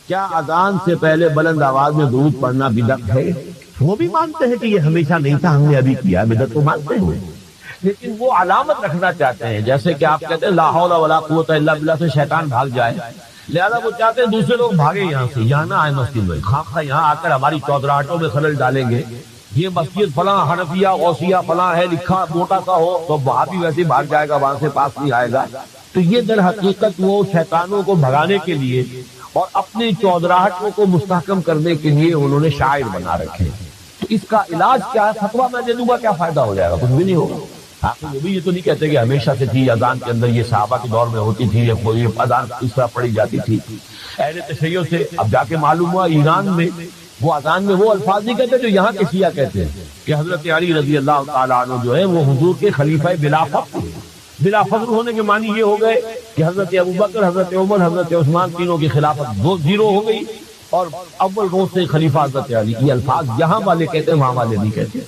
کیا اذان سے پہلے بلند آواز میں درود پڑھنا بدعت ہے؟ وہ بھی مانتے ہیں کہ یہ ہمیشہ نہیں تھا، ہم نے ابھی کیا، بدعت کو مانتے ہیں، لیکن وہ علامت رکھنا چاہتے ہیں، جیسے کہ آپ کہتے ہیں لا حول ولا قوت الا باللہ سے شیطان بھاگ جائے، لہذا وہ چاہتے ہیں دوسرے لوگ بھاگے یہاں سے، یہاں نہ آئے مسجد میں، خواہ یہاں آ کر ہماری چودراہٹوں میں خلل ڈالیں گے، یہ مسجد فلاں حنفیہ غوثیہ فلاں ہے لکھا موٹا سا ہو تو وہاں بھی ویسے بھاگ جائے گا، وہاں سے پاس نہیں آئے گا۔ تو یہ در حقیقت وہ شیطانوں کو بھگانے کے لیے اور اپنی چودراہٹوں کو مستحکم کرنے کے لیے انہوں نے شاعر بنا رکھے۔ تو اس کا علاج کیا ہے؟ فتویٰ میں دے دوں گا، کیا فائدہ ہو جائے گا؟ کچھ بھی نہیں ہوگا۔ آپ وہ بھی یہ تو نہیں کہتے کہ ہمیشہ سے تھی اذان کے اندر، یہ صحابہ کے دور میں ہوتی تھی، یہ اذان اس طرح پڑھی جاتی تھی۔ اہل تشیع سے اب جا کے معلوم ہوا ایران میں وہ اذان میں وہ الفاظ نہیں کہتے جو یہاں کے شیعہ کہتے ہیں کہ حضرت علی رضی اللہ تعالیٰ عنہ جو ہے وہ حضور کے خلیفہ بلا فخر، بلا فخر ہونے کے معنی یہ ہو گئے کہ حضرت ابوبکر، حضرت عمر، حضرت عثمان تینوں کی خلافت دو زیرو ہو گئی اور اول روز سے خلیفہ حضرت علی۔ یہ الفاظ یہاں والے کہتے ہیں، وہاں والے نہیں کہتے،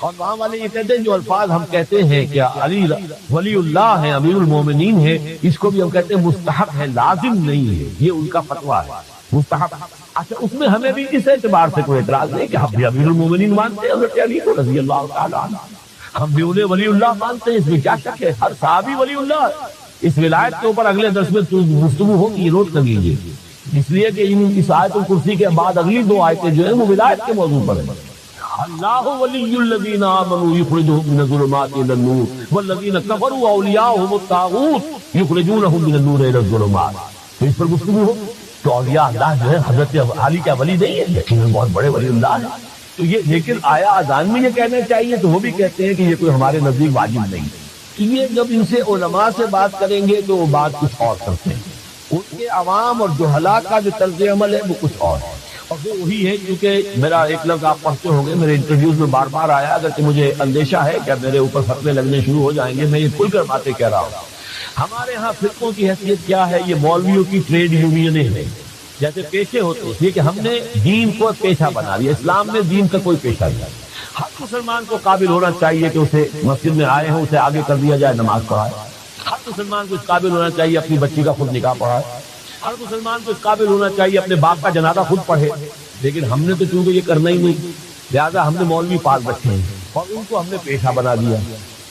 اور وہاں والے یہ کہتے ہیں جو الفاظ ہم کہتے ہیں کہ علی ولی اللہ ہے، امیر المومنین ہے، اس کو بھی ہم کہتے ہیں مستحب ہے، لازم نہیں ہے، یہ ان کا فتویٰ ہے مستحب۔ اچھا اس میں ہمیں بھی اس اعتبار سے کوئی اعتراض نہیں کہ ہم بھی امیر المومنین مانتے ہیں حضرت علی کو رضی اللہ تعالیٰ عنہ، ہم بھی انہیں ولی اللہ مانتے ہیں، اس میں کیا شک ہے؟ ہر صحابی ولی اللہ۔ اس ولایت کے اوپر اگلے درس میں گفتگو ہوگی، نوٹ کر لیجیے، اس لیے کہ اس آیت الکرسی کے بعد اگلی دو آیتیں جو ہیں وہ ولایت کے موضوع پر ہیں۔ اللہ ولی الذین آمنوا یخرجهم من الظلمات الى النور والذین کفروا اولیاءهم الطاغوت یخرجونهم من النور الى الظلمات۔ تو اس پر گفتگو ہو تو اولیاء اللہ جو ہے حضرت علی کا ولی نہیں ہے، یقیناً بہت بڑے ولی اللہ ہیں۔ تو یہ لیکن آیا اذان میں یہ کہنا چاہیے تو وہ بھی کہتے ہیں کہ یہ کوئی ہمارے نزدیک واجب نہیں۔ تو یہ جب ان سے علماء سے بات کریں گے تو وہ بات کچھ اور کرتے ہیں، ان کے عوام اور جہلاء کا جو طرز عمل ہے وہ کچھ اور ہے، اور وہ وہی ہے کیونکہ میرا ایک لفظ آپ پڑھتے ہوں گے میرے انٹرویوز میں بار بار آیا، اگرچہ مجھے اندیشہ ہے کہ میرے اوپر فتوے لگنے شروع ہو جائیں گے، میں یہ کھل کر باتیں کہہ رہا ہوں۔ ہمارے ہاں فرقوں کی حیثیت کیا ہے؟ یہ مولویوں کی ٹریڈ یونینیں ہیں، جیسے پیشے ہوتے ہیں، یہ کہ ہم نے دین کو پیشہ بنا لیا۔ اسلام میں دین کا کوئی پیشہ نہیں۔ ہر مسلمان کو قابل ہونا چاہیے کہ اسے مسجد میں آئے ہیں اسے آگے کر دیا جائے، نماز پڑھائے۔ ہر مسلمان کو اس قابل ہونا چاہیے اپنی بچی کا خود نکاح پڑھائے۔ ہر مسلمان کو اس قابل ہونا چاہیے اپنے باپ کا جنازہ خود پڑھے، لیکن ہم نے تو چونکہ یہ کرنا ہی نہیں، لہٰذا ہم نے مولوی پال رکھے ہیں اور ان کو ہم نے پیشہ بنا دیا۔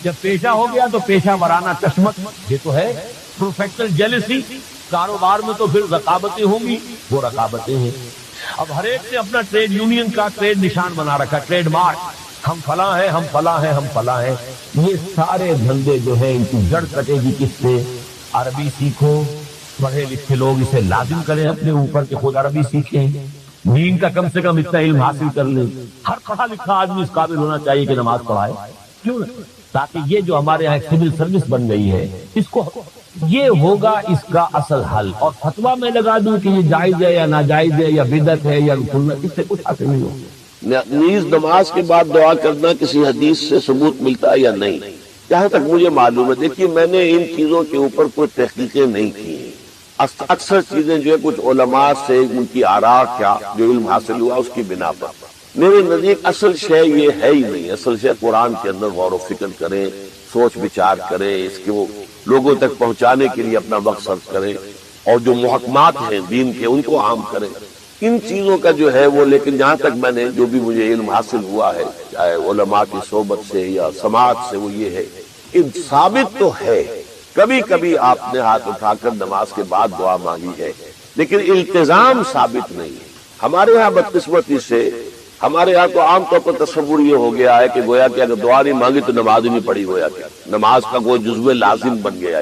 جب پیشہ ہو گیا تو پیشہ ورانہ چشمت، یہ تو ہے پروفیشنل جیلسی۔ کاروبار میں تو پھر رقابتیں ہوں گی، وہ رقابتیں ہیں۔ اب ہر ایک نے اپنا ٹریڈ یونین کا ٹریڈ نشان بنا رکھا، ٹریڈ مارک، ہم فلاں ہیں، ہم فلاں ہیں، ہم فلاں ہیں۔ یہ سارے دھندے جو ہیں ان کی جڑ کٹے گی کس سے؟ عربی سیکھو، پڑھے لکھے لوگ اسے لازم کریں اپنے اوپر کہ خود عربی سیکھیں، دین کا کم سے کم اتنا علم حاصل کر لیں۔ ہر پڑھا لکھا آدمی اس قابل ہونا چاہیے کہ نماز پڑھائے، کیوں نہ؟ تاکہ یہ جو ہمارے یہاں سول سروس بن گئی ہے اس کو، یہ ہوگا اس کا اصل حل۔ اور فتویٰ میں لگا دوں کہ یہ جائز ہے یا ناجائز ہے یا بدعت ہے یا سنت، اس سے کچھ حاصل نہیں ہوگا۔ نیز نماز کے بعد دعا کرنا کسی حدیث سے ثبوت ملتا ہے یا نہیں؟ جہاں تک مجھے معلوم ہے، دیکھیے میں نے ان چیزوں کے اوپر کوئی تحقیقیں نہیں کی ہیں۔ اکثر چیزیں جو ہے کچھ علماء سے ان کی آراء کیا جو علم حاصل ہوا اس کی بنا پر، میرے نزدیک اصل شے یہ ہے ہی نہیں۔ اصل شے قرآن کے اندر غور و فکر کریں، سوچ بچار کریں، اس کے وہ لوگوں تک پہنچانے کے لیے اپنا وقت صرف کریں، اور جو محکمات ہیں دین کے ان کو عام کریں۔ ان چیزوں کا جو ہے وہ، لیکن جہاں تک میں نے جو بھی مجھے علم حاصل ہوا ہے چاہے علماء کی صحبت سے یا سماعت سے، وہ یہ ہے کہ ثابت تو ہے کبھی کبھی آپ نے ہاتھ اٹھا کر نماز کے بعد دعا مانگی ہے، لیکن التزام ثابت نہیں ہے۔ ہمارے ہاں بدقسمتی سے ہمارے ہاں تو عام طور پر تصور یہ ہو گیا ہے کہ گویا کہ اگر دعا نہیں مانگی تو نماز ہی نہیں پڑھی، گویا کہ نماز کا کوئی جزو لازم بن گیا۔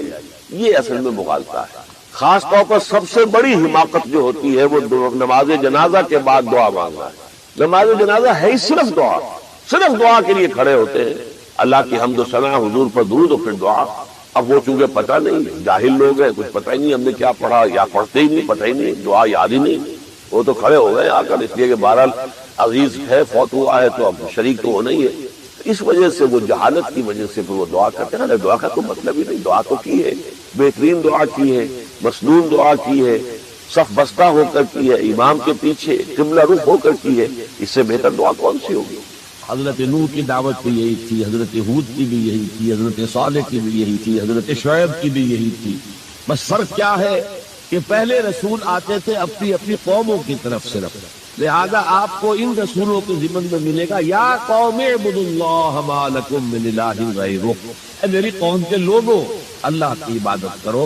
یہ اصل میں مغالطہ ہے۔ خاص طور پر سب سے بڑی حماقت جو ہوتی ہے وہ نماز جنازہ کے بعد دعا مانگنا ہے۔ نماز جنازہ ہے ہی صرف دعا، صرف دعا کے لیے کھڑے ہوتے ہیں، اللہ کی حمد و ثنا، حضور پر درود اور پھر دعا۔ اب وہ چونکہ پتہ نہیں، جاہل لوگ ہیں، کچھ پتہ ہی نہیں ہم نے کیا پڑھا یا پڑھتے ہی نہیں، پتہ ہی نہیں، دعا یاد ہی نہیں، وہ تو کھڑے ہو گئے آ کر، اس لیے کہ بہرحال عزیز ہے، فوت ہوا ہے تو اب شریک تو ہونا ہی ہے۔ اس وجہ سے وہ جہالت کی وجہ سے پھر وہ دعا کرتے ہیں۔ دعا کا تو مطلب ہی نہیں، دعا تو کی ہے، بہترین دعا کی ہے، مسنون دعا کی ہے، صف بستہ ہو کر کی ہے، امام کے پیچھے قبلہ رخ ہو کر کی ہے، اس سے بہتر دعا کون سی ہوگی؟ حضرت نوح کی دعوت بھی یہی تھی، حضرت ہود کی بھی یہی تھی، حضرت صالح کی بھی یہی تھی، حضرت شعیب کی بھی یہی تھی۔ بس فرق کیا ہے کہ پہلے رسول آتے تھے اپنی اپنی قوموں کی طرف صرف، لہذا آپ کو ان رسولوں کے ضمن میں ملے گا یا قوم اعبدوا اللہ ما لکم من الہ غیرہ، اے میری قوم کے لوگوں اللہ کی عبادت کرو،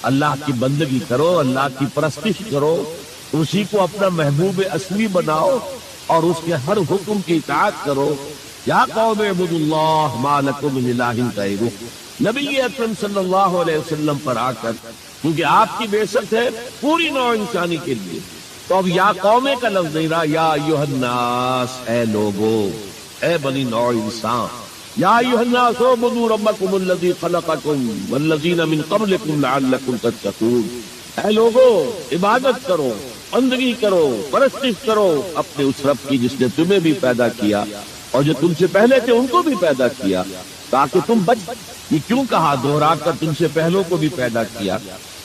اللہ کی بندگی کرو، اللہ کی پرستش کرو، اسی کو اپنا محبوب اصلی بناؤ اور اس کے ہر حکم کی اطاعت کرو۔ یا قوم اعبدوا اللہ ما لکم من الہ غیرہ، نبی اکرم صلی اللہ علیہ وسلم پر آ کر، کیونکہ آپ کی بعثت ہے پوری نوع انسانی کے لیے، تو اب یا قوم کا لفظ نہیں رہا، یا ایھا الناس، اے لوگو، اے بنی نوع انسان، یا ایھا الناس اعبدوا ربکم الذی خلقکم والذین من قبلکم لعلکم تتقون، اے لوگو عبادت کرو، بندگی کرو، پرستش کرو اپنے اس رب کی جس نے تمہیں بھی پیدا کیا اور جو تم سے پہلے تھے ان کو بھی پیدا کیا تاکہ تم بچ۔ یہ کیوں کہا دوہرا کر تم سے پہلوں کو بھی پیدا کیا؟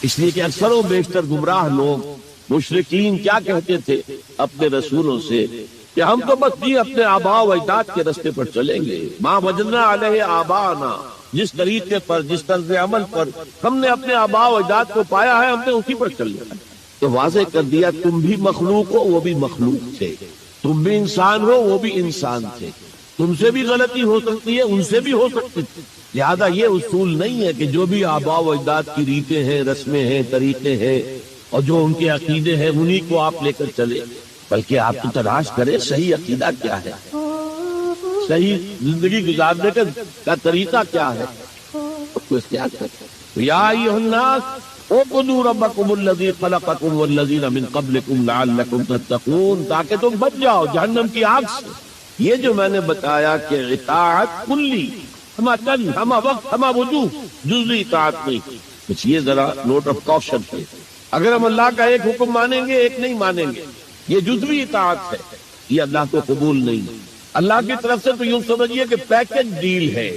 اس لیے کہ اکثر و بیشتر گمراہ لوگ مشرکین کیا کہتے تھے اپنے رسولوں سے کہ ہم تو بس یہ اپنے آباء و اجداد کے رستے پر چلیں گے، ما وجدنا علیہ آباءنا، جس طریقے پر جس طرز عمل پر ہم نے اپنے آباء و اجداد کو پایا ہے ہم نے اسی پر چلنا ہے۔ تو واضح کر دیا تم بھی مخلوق ہو وہ بھی مخلوق تھے، تم بھی انسان ہو وہ بھی انسان تھے، تم سے بھی غلطی ہو سکتی ہے ان سے بھی ہو سکتی تھی، لہذا یہ اصول نہیں ہے کہ جو بھی آباء و اجداد کی ریتیں ہیں، رسمیں ہیں، طریقے ہیں اور جو ان کے عقیدے ہیں انہی کو آپ لے کر چلے، بلکہ آپ تو تلاش کریں صحیح عقیدہ کیا ہے، صحیح زندگی گزارنے کا طریقہ کیا ہے، اس کو اختیار کریں۔ یا ایھا الناس اعبدوا ربکم الذی خلقکم والذین من قبلکم لعلکم تتقون، تاکہ تم بچ جاؤ جہنم کی آگ سے۔ یہ جو میں نے بتایا کہ اطاعت کلی، ہما تن، ہما وقت، ہما وجوہ، جزوی اطاعت نہیں، بس یہ ذرا نوٹ آف کاشن ہے۔ اگر ہم اللہ کا ایک حکم مانیں گے ایک نہیں مانیں گے، یہ جزوی اطاعت ہے، یہ اللہ کو قبول نہیں۔ اللہ کی طرف سے تو یوں سمجھیے کہ پیکج ڈیل ہے،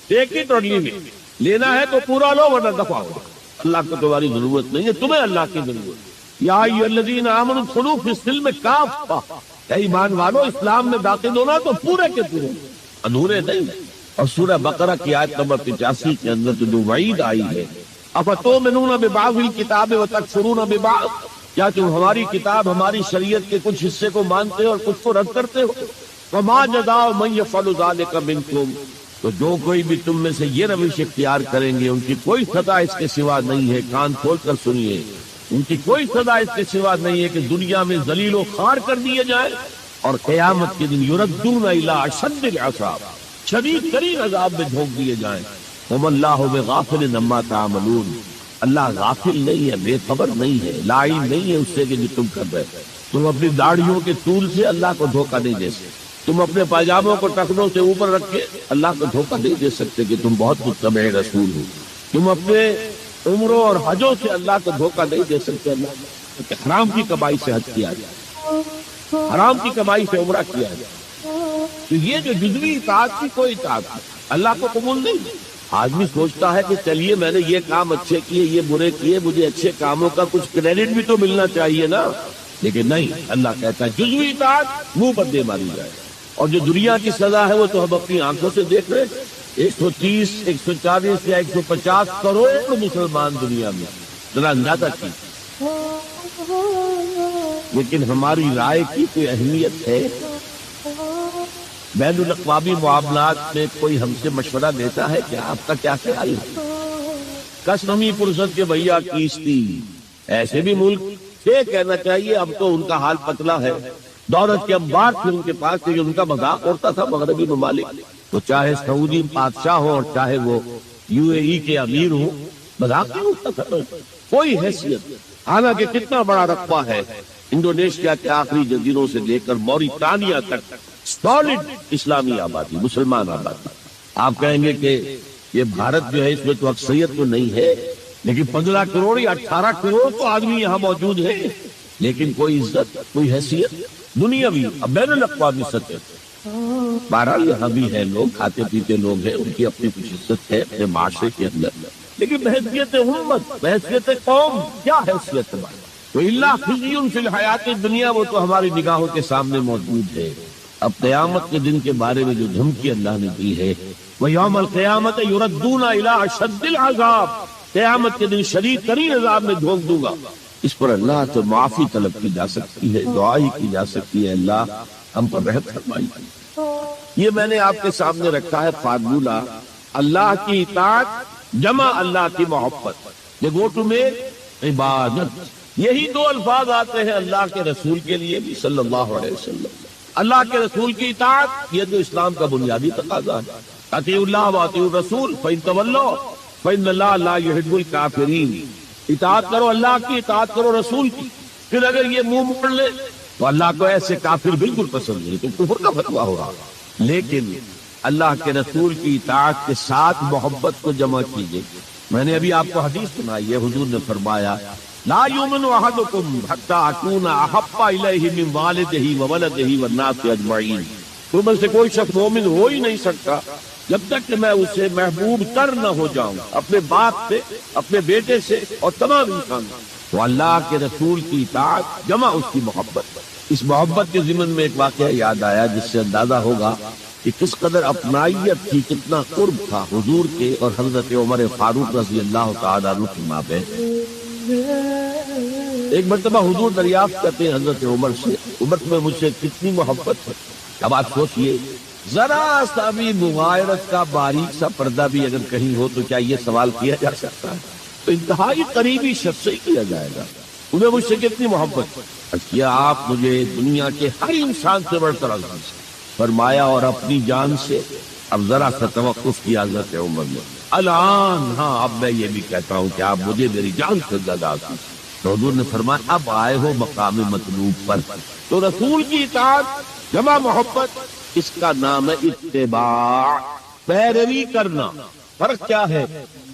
ٹیک اٹ اور لیو اٹ، لینا ہے تو پورا لو ورنہ دفع ہو۔ اللہ کو تمہاری ضرورت نہیں ہے، تمہیں اللہ کی ضرورت۔ یا ایھا الذین آمنوا ادخلوا فی السلم کافہ، اے ایمان والو اسلام میں داخل ہونا تو پورے کے پورے، ادھورے نہیں۔ اور سورہ بقرہ کی آیت نمبر 85 کے اندر تو جو وعید آئی ہے، افتؤمنون ببعض الکتاب وتکفرون ببعض، کیا تم ہماری کتاب ہماری شریعت کے کچھ حصے کو مانتے ہو اور کچھ کو رد کرتے ہو؟ وما جزاء من یفعل ذلک منکم، تو جو کوئی بھی تم میں سے یہ روش اختیار کریں گے ان کی کوئی سزا اس کے سوا نہیں ہے، کان کھول کر سنیے، ان کی کوئی سزا اس کے سوا نہیں ہے کہ دنیا میں ذلیل و خوار کر دیے جائیں اور قیامت کے دن یردون الی اشد العذاب، شدید ترین عذاب میں جھونک دیے جائیں۔ وما اللہ بغافل عما تعملون، اللہ غافل نہیں ہے، بے خبر نہیں ہے، لاعلم نہیں ہے اس سے کہ جو تم کر رہے ہو۔ تم اپنی داڑھیوں کے طول سے اللہ کو دھوکہ نہیں دے سکتے، تم اپنے پاجاموں کو ٹخنوں سے اوپر رکھ کے اللہ کو دھوکہ نہیں دے سکتے کہ تم بہت متبع رسول ہو، تم اپنے عمروں اور حجوں سے اللہ کو دھوکہ نہیں دے سکتے۔ اللہ کہ حرام کی کمائی سے حج کیا جائے، حرام کی کمائی سے عمرہ کیا جائے، تو یہ جو جزوی اطاعت کی کوئی اطاعت نہیں، اللہ کو قبول نہیں۔ آدمی سوچتا ہے کہ چلیے میں نے یہ کام اچھے کیے یہ برے کیے، مجھے اچھے کاموں کا کچھ کریڈٹ بھی تو ملنا چاہیے نا، لیکن نہیں، اللہ کہتا ہے جزوی اطاعت منہ پر دے ماری جائے۔ اور جو دنیا کی سزا ہے وہ تو ہم اپنی آنکھوں سے دیکھ رہے ہیں، 130 140 یا 150 کروڑ مسلمان دنیا میں، ذرا اندازہ کی، لیکن ہماری رائے کی کوئی اہمیت ہے؟ بین الاقوامی معاملات میں کوئی ہم سے مشورہ دیتا ہے کہ آپ کا کیا خیال ہے؟ قسمی فرصت کے بھیا کیستی، ایسے بھی ملک سے کہنا چاہیے اب تو ان کا حال پتلا ہے، دولت کے انبار تھے ان کے پاس، کہ ان کا مذاق اڑتا تھا مغربی ممالک، تو چاہے سعودی بادشاہ ہو اور چاہے وہ UAE کے امیر ہو، مذاق نہیں اڑتا تھا، کوئی حیثیت۔ حالانکہ کتنا بڑا رقبہ ہے انڈونیشیا کے آخری جزیروں سے لے کر موریٹانیا تک، سالڈ اسلامی آبادی، مسلمان آبادی۔ آپ کہیں گے کہ یہ بھارت جو ہے اس میں تو اکثریت تو نہیں ہے، لیکن 15 کروڑ یا 18 کروڑ تو آدمی یہاں موجود ہے، لیکن کوئی عزت کوئی حیثیت دنیاوی بین الاقوامی سطح۔ بہرحال یہاں بھی ہے لوگ کھاتے پیتے لوگ ہیں، ان کی اپنی کچھ عزت ہے اپنے معاشرے کے اندر، لیکن بحیثیت امت، بحیثیت قوم کیا حیثیت ہماری؟ تو اللہ خزی فی الحیات الدنیا، وہ تو ہماری نگاہوں کے سامنے موجود ہے۔ اب قیامت کے دن کے بارے میں جو دھمکی اللہ نے دی ہے، وہ یوم القیامت یردون الی اشد العذاب، قیامت کے دن شدید ترین عذاب میں جھونک دوں گا۔ اس پر اللہ سے معافی طلب کی جا سکتی ہے، دعا ہی کی جا سکتی ہے، اللہ ہم پر رحم فرمائیے۔ یہ میں نے آپ کے سامنے رکھا ہے فارمولہ، اللہ کی اطاعت جمع اللہ کی محبت، یہ گو ٹو میک عبادت۔ یہی دو الفاظ آتے ہیں اللہ کے رسول کے لیے بھی صلی اللہ علیہ وسلم۔ اللہ کے رسول کی اطاعت یہ تو اسلام کا بنیادی تقاضا ہے، اطیعوا اللہ واطیعوا الرسول فإن تولوا فإن اللہ لا يحب الکافرین۔ اطاعت کرو اللہ کی، اطاعت کرو رسول کی، پھر اگر یہ منہ موڑ لے تو اللہ کو ایسے کافر بالکل پسند نہیں، تو کفر کا فتویٰ ہو رہا۔ لیکن اللہ کے رسول کی اطاعت کے ساتھ محبت کو جمع کیجیے۔ میں نے ابھی آپ کو حدیث سنائی ہے، حضور نے فرمایا لا یؤمن احدکم حتی اکون احب الیہ من والدہ وولدہ والناس اجمعین۔ تم میں سے کوئی شخص مومن ہو ہی نہیں سکتا جب تک کہ میں اسے محبوب تر نہ ہو جاؤں، اپنے باپ سے، اپنے بیٹے سے اور تمام انسان۔ تو اللہ کے رسول کی اطاعت جمع اس کی محبت۔ اس محبت کے ضمن میں ایک واقعہ یاد آیا جس سے اندازہ ہوگا کہ کس قدر اپنائیت تھی، کتنا قرب تھا حضور کے اور حضرت عمر فاروق رضی اللہ تعالیٰ عنہ کے مابین۔ ایک مرتبہ حضور دریافت کرتے ہیں حضرت عمر سے، عمر تمہیں مجھ سے کتنی محبت ہے؟ اب آپ سوچئے، ذرا سا بھی مغایرت کا باریک سا پردہ بھی اگر کہیں ہو تو کیا یہ سوال کیا جا سکتا ہے؟ تو انتہائی قریبی شخص سے ہی کیا جائے گا، تمہیں مجھ سے کتنی محبت؟ کیا آپ مجھے دنیا کے ہر انسان سے بڑھ کر عزیز ہیں، فرمایا اور اپنی جان سے۔ اب ذرا سا توقف کیا حضرت عمر نے، الان ہاں اب میں یہ بھی کہتا ہوں کہ آپ مجھے میری جان سے زیادہ عزیز ہیں۔ تو حضور نے فرمایا اب آئے ہو مقام مطلوب پر، تو رسول کی اطاعت جمع محبت، اس کا نام ہے اتباع، پیروی کرنا۔ فرق کیا ہے؟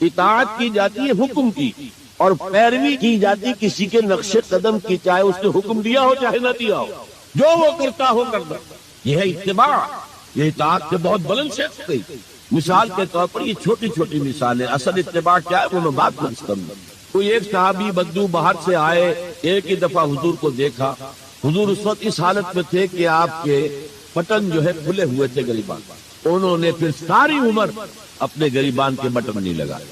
اطاعت کی جاتی ہے حکم کی، اور پیروی کی جاتی کسی کے نقش قدم کی، چاہے اس نے حکم دیا ہو چاہے نہ دیا ہو، جو وہ کرتا ہو کرنا، یہ ہے اتباع۔ یہ اطاعت سے بہت بلند شخص گئی۔ مثال کے طور پر یہ چھوٹی چھوٹی مثالیں، اصل اتباع کیا ہے وہ میں بات کرتا ہوں۔ کوئی ایک صحابی بدو باہر سے آئے، ایک ہی دفعہ حضور کو دیکھا، حضور اس وقت اس حالت میں تھے کہ آپ کے بٹن جو ہے کھلے ہوئے تھے گریبان، انہوں نے پھر ساری عمر اپنے گریبان کے بٹن نہیں لگائے۔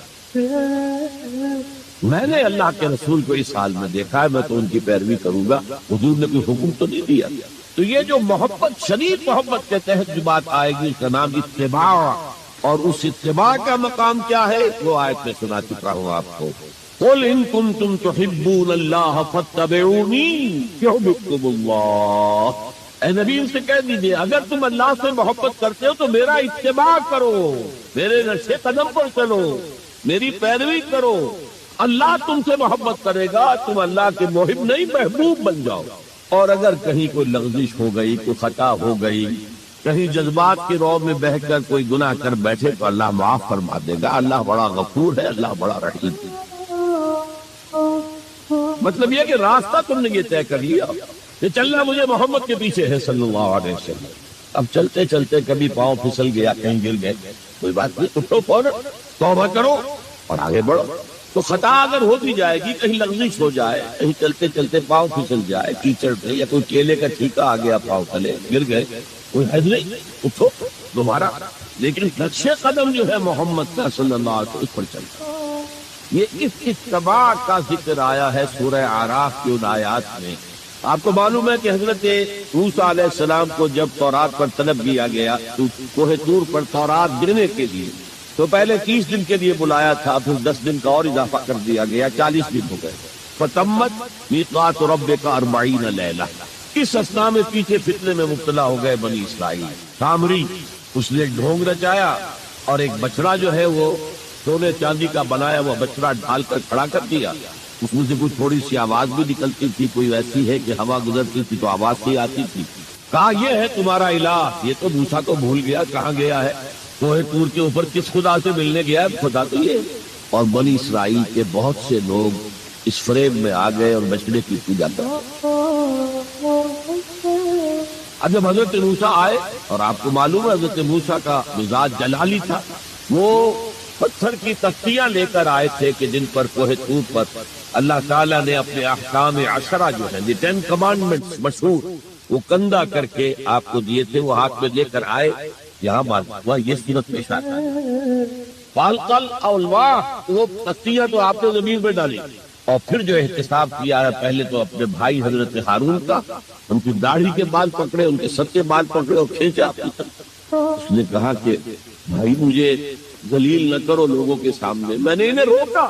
میں نے اللہ کے رسول کو اس حال میں دیکھا ہے، میں تو ان کی پیروی کروں گا، حضور نے کوئی حکم تو نہیں دیا۔ تو یہ جو محبت، شدید محبت کے تحت جو بات آئے گی، اس کا نام اتباع، اور اس اتباع کا مقام کیا ہے وہ آیت میں سنا چکا ہوں آپ کو۔ قل ان کنتم تحبون اللہ فاتبعونی یحببکم اللہ۔ اے نبی ان سے کہہ دیجئے اگر تم اللہ سے محبت کرتے ہو تو میرا اتباع کرو، میرے نقش قدم پر چلو، میری پیروی کرو، اللہ تم سے محبت کرے گا، تم اللہ کے محب نہیں محبوب بن جاؤ۔ اور اگر کہیں کوئی لغزش ہو گئی، کوئی خطا ہو گئی، کہیں جذبات کی رو میں بہہ کر کوئی گناہ کر بیٹھے تو اللہ معاف فرما دے گا، اللہ بڑا غفور ہے، اللہ بڑا رحیم ہے۔ مطلب یہ کہ راستہ تم نے یہ طے کر لیا کہ چلنا مجھے محمد کے پیچھے ہے صلی اللہ علیہ وسلم۔ اب چلتے چلتے کبھی پاؤں پھسل گیا، کہیں گر گئے، کوئی بات نہیں، اٹھو فوراً توبہ کرو اور آگے بڑھو۔ تو خطا اگر ہوتی جائے گی، کہیں لغزش ہو جائے، کہیں چلتے چلتے پاؤں پھسل جائے کیچڑ پہ، یا کوئی کیلے کا چھیکا آ گیا پاؤں تلے، گر گئے، کوئی حرج نہیں، اٹھو دوبارہ۔ لیکن نقش قدم جو ہے محمد کا صلی اللہ علیہ وسلم اس پر چلتا۔ یہ اس اتباع کا ذکر آیا ہے سورہ اعراف کی ان آیات میں۔ آپ کو معلوم ہے کہ حضرت موسیٰ علیہ السلام کو جب تورات پر طلب کیا گیا تو کوہ طور پر تورات گرنے کے لیے، تو پہلے 30 دن کے لیے بلایا تھا، پھر 10 دن کا اور اضافہ کر دیا گیا، 40 دن ہو گئے۔ فَتَمَّتْ مِيقَاتُ رَبِّكَ 40 لَيْلَةً۔ اس اسنا میں پیچھے فتنے میں مبتلا ہو گئے بنی اسرائیل۔ سامری اس نے ایک ڈھونگ رچایا اور ایک بچڑا جو ہے وہ سونے چاندی کا بنایا ہوا بچڑا ڈال کر کھڑا کر دیا، اس میں سے کوئی تھوڑی سی آواز بھی نکلتی تھی، کوئی ایسی ہے کہ ہوا گزرتی تھی تو آواز سی آتی تھی۔ کہا یہ ہے تمہارا الہ۔ یہ تو موسیٰ کو بھول گیا، کہاں گیا ہے؟ کوہ طور کے اوپر کس خدا سے ملنے گیا ہے؟ خدا تو یہ۔ اور بنی اسرائیل کے بہت سے لوگ اس فریب میں آ گئے اور بچڑے کی پوجا کرتے۔ اب جب حضرت موسیٰ آئے، اور آپ کو معلوم ہے حضرت موسیٰ کا مزاج جلالی تھا، وہ پتھر کی تختیاں لے کر آئے تھے کہ جن پر کوہ طور پر اللہ تعالیٰ نے اپنے احکام 10 جو ہیں، 10 کمانڈمنٹس مشہور، وہ کندہ کر کے آپ کو دیے تھے، وہ ہاتھ میں لے کر آئے۔ یہاں معلوم ہوا یہ صورت پیش آتا ہے فالقل الواح، وہ تختیاں تو آپ نے زمین پہ ڈالی، اور پھر جو احتساب کیا ہے پہلے تو اپنے بھائی حضرت ہارون کا، ان کی داڑھی کے بال پکڑے، ان کے سر کے بال پکڑے اور کھینچا۔ اس نے کہا کہ بھائی مجھے ذلیل نہ کرو لوگوں کے سامنے، میں نے انہیں روکا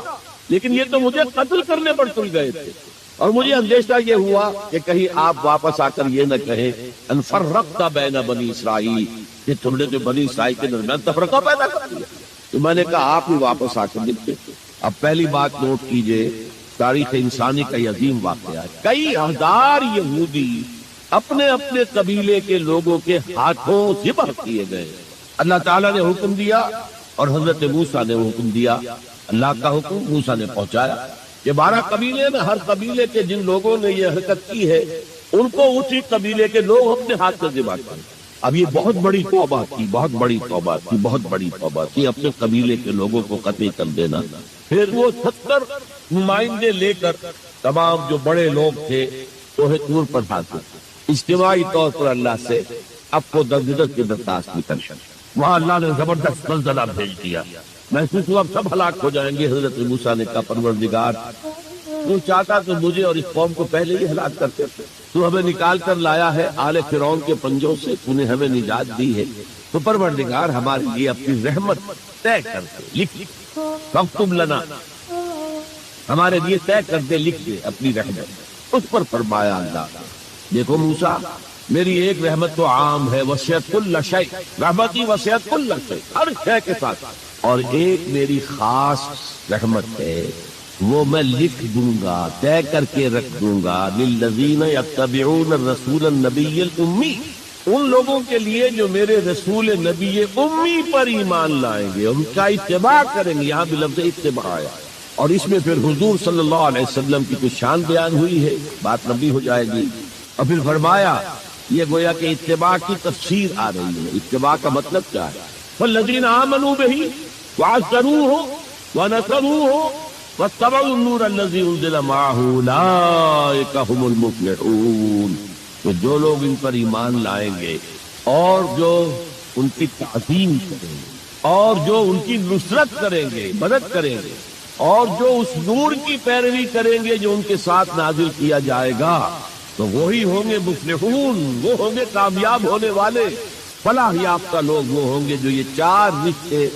لیکن یہ تو مجھے قتل کرنے پر تل گئے تھے، اور مجھے اندیشہ یہ ہوا کہ کہیں آپ واپس آ کر یہ نہ کہیں ان فرقت بین بنی اسرائیل، کہ تم نے جو بنی اسرائیل کے درمیان تفرقہ پیدا کر دیا۔ تو میں نے کہا آپ ہی واپس آ کر دیکھتے۔ اب پہلی بات نوٹ کیجئے، تاریخ انسانی کا یہ عظیم واقعہ ہے، کئی ہزار یہودی اپنے اپنے قبیلے کے لوگوں کے ہاتھوں ذبح کیے گئے۔ اللہ تعالیٰ نے حکم دیا اور حضرت موسیٰ نے حکم دیا، اللہ کا حکم موسیٰ نے پہنچایا کہ 12 قبیلے میں ہر قبیلے کے جن لوگوں نے یہ حرکت کی ہے ان کو اسی قبیلے کے لوگ اپنے ہاتھ سے ذبح کریں۔ اب یہ بہت بڑی توبہ تھی، بہت بڑی توبہ تھی، بہت بڑی توبہ تھی، اپنے قبیلے کے لوگوں کو قتل کر دینا۔ پھر وہ 70 نمائندے لے کر تمام جو بڑے لوگ تھے کوہ طور پر حاضر، اجتماعی طور پر اللہ سے اب کو درگزر کی درخواست کی کر، وہاں اللہ نے زبردست زلزلہ بھیج دیا، محسوس ہوا اب سب ہلاک ہو جائیں گے۔ حضرت موسیٰ نے کہا پروردگار تو چاہتا تو مجھے اور اس قوم کو پہلے ہی ہلاک کرتے، تو ہمیں نکال کر لایا ہے آل فرعون کے پنجوں سے، تو نے ہمیں نجات دی ہے، تو پروردگار ہمارے لیے اپنی رحمت طے کر دے، لکھ فاکتب لنا، ہمارے لیے طے کر دے، لکھ دے اپنی رحمت۔ اس پر فرمایا اللہ دیکھو موسیٰ میری ایک رحمت تو عام ہے، وسعت کل شیء، رحمتی وسعت کل شیء، ہر شے کے ساتھ، اور ایک میری خاص رحمت ہے وہ میں لکھ دوں گا، طے کر کے رکھ دوں گا، للذین یتبعون الرسول النبی الامی، ان لوگوں کے لیے جو میرے رسول نبی امی پر ایمان لائیں گے، ان کا اتباع کریں گے، یہاں بھی لفظ اتباع آیا، اور اس میں پھر حضور صلی اللہ علیہ وسلم کی کچھ شان بیان ہوئی ہے، بات لمبی ہو جائے گی، اور پھر فرمایا یہ گویا کہ اتباع کی تفسیر آ رہی ہے۔ اتباع کا مطلب کیا ہے؟ والذین آمنوا بہ وعزروہ ونصروہ واتبعوا النور الذی انزل معہ اولئک هم المفلحون، تو جو لوگ ان پر ایمان لائیں گے اور جو ان کی تعظیم کریں گے اور جو ان کی نصرت کریں گے، مدد کریں گے، اور جو اس نور کی پیروی کریں گے جو ان کے ساتھ نازل کیا جائے گا، تو وہی ہوں گے مفلحون، وہ ہوں گے کامیاب ہونے والے، فلاح یافتہ لوگ وہ ہوں گے جو یہ 4 رشتے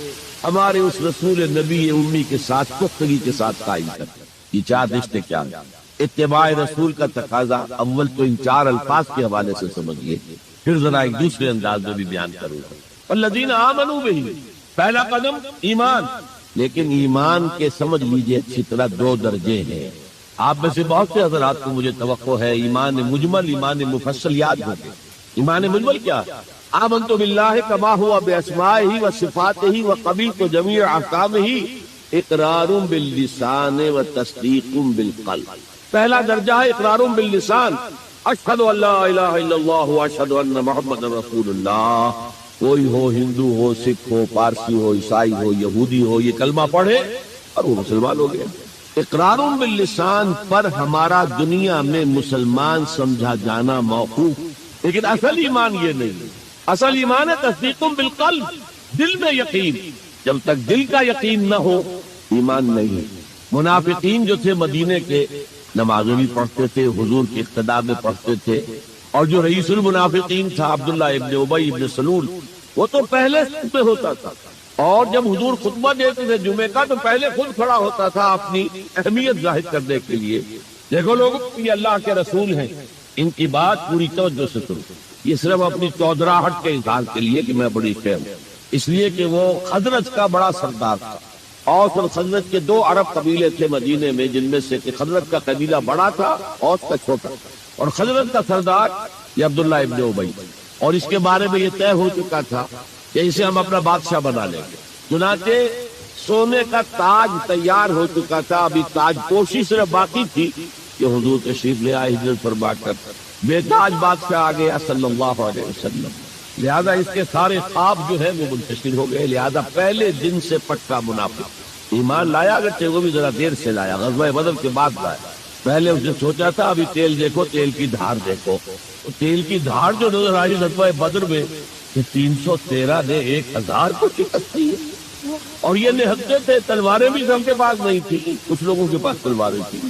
ہمارے اس رسول نبی امی کے ساتھ پختگی کے ساتھ قائم کرتے ہیں۔ یہ 4 رشتے کیا ہیں؟ اتباع رسول کا تقاضا اول تو ان 4 الفاظ کے حوالے سے سمجھیے، پھر ذرا ایک دوسرے انداز میں بھی بیان کروں گا۔ والذین آمنوا بہ، پہلا قدم ایمان، لیکن ایمان کے سمجھ لیجئے اچھی طرح 2 درجے ہیں۔ آپ میں سے بہت سے حضرات کو مجھے توقع ہے ایمان مجمل، ایمان مفصل یاد ہوگا۔ ایمان مجمل کیا؟ آمنت باللہ کما ہوا باسمائہ وصفاتہ وقبلت جمیع احکامہ اقرار باللسان وتصدیق بالقلب۔ پہلا درجہ ہے اقرار باللسان، اشہد ان لا الہ الا اللہ واشہد ان محمد رسول اللہ۔ کوئی ہو، ہندو ہو، سکھ ہو، پارسی ہو، عیسائی ہو، یہودی ہو، یہ کلمہ پڑھے اور وہ مسلمان ہو گئے۔ اقرار باللسان پر ہمارا دنیا میں مسلمان سمجھا جانا موقوف، لیکن اصل ایمان یہ نہیں، اصل ایمان ہے تصدیق بالقلب، دل میں یقین۔ جب تک دل کا یقین نہ ہو ایمان نہیں۔ منافقین جو تھے مدینے کے نمازیں بھی پڑھتے تھے، حضور کی اقتداء میں پڑھتے تھے، اور جو رئیس المنافقین تھا عبداللہ ابن ابی ابن سلول، وہ تو پہلے پہ ہوتا تھا، اور جب حضور خطبہ دیتے تھے جمعے کا تو پہلے خود کھڑا ہوتا تھا اپنی اہمیت ظاہر کرنے کے لیے۔ دیکھو لوگ یہ اللہ کے رسول ہیں، ان کی بات پوری توجہ سے سنو، یہ صرف اپنی چودراہٹ کے اظہار کے لیے کہ میں بڑی خیر ہوں، اس لیے کہ وہ خزرج کا بڑا سردار تھا۔ اوس اور خزرج کے 2 عرب قبیلے تھے مدینے میں، جن میں سے کہ خزرج کا قبیلہ بڑا تھا، اوس کا چھوٹا، اور خزرج کا سردار یہ عبداللہ ابن ابی، اور اس کے بارے میں یہ طے ہو چکا تھا کہ اسے ہم اپنا بادشاہ بنا لیں گے۔ چنانچہ سونے کا تاج تیار ہو چکا تھا، ابھی تاج پوشی صرف باقی تھی کہ حضور تشریف لے آئے ہجرت فرما کر، بے تاج بادشاہ آ گیا صلی اللہ علیہ وسلم، لہذا اس کے سارے خواب جو ہے وہ منتشر ہو گئے۔ لہذا پہلے دن سے پٹا منافق ایمان لایا، اگرچہ وہ بھی ذرا دیر سے لایا، غزوہ بدر کے بعد لایا۔ پہلے اس نے سوچا تھا ابھی تیل دیکھو، تیل کی دھار دیکھو، تیل کی دھار جو نظر آئی غزوہ بدر میں کہ 313 نے 1000 کو شکست دی ہے، اور یہ نہتے تھے، تلواریں بھی سب کے پاس نہیں تھی، کچھ لوگوں کے پاس تلواریں تھیں،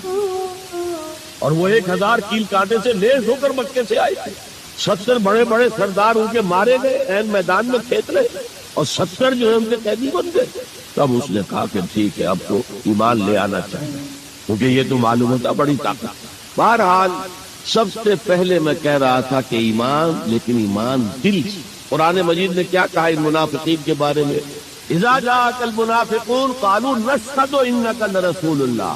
اور وہ 1000 کیل کانٹے سے لیس ہو کر مکے سے آئے تھے۔ 70 بڑے بڑے سردار ان کے مارے گئے عین میدان میں کھیت رہے، اور 70 جو ہے ان کے قیدی بن گئے۔ تب اس نے کہا کہ ٹھیک ہے، اب تو ایمان لے آنا چاہیے، کیونکہ یہ تو معلوم ہوتا بڑی طاقت۔ بہرحال سب سے پہلے میں کہہ رہا تھا کہ ایمان، لیکن ایمان دل سے۔ قرآن مجید نے کیا کہا ان منافقین کے بارے میں؟ اذا جاءك المنافقون قالوا نشهد انك لرسول اللہ۔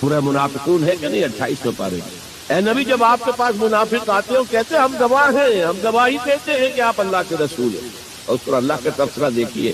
سورہ منافقون ہے کہ نہیں 28 پارے۔ اے نبی، جب آپ کے پاس منافق آتے ہیں کہتے ہیں ہم گواہ ہیں، ہم گواہی دیتے ہیں کہ آپ اللہ کے رسول ہیں، اور اس پر اللہ کا تبصرہ دیکھیے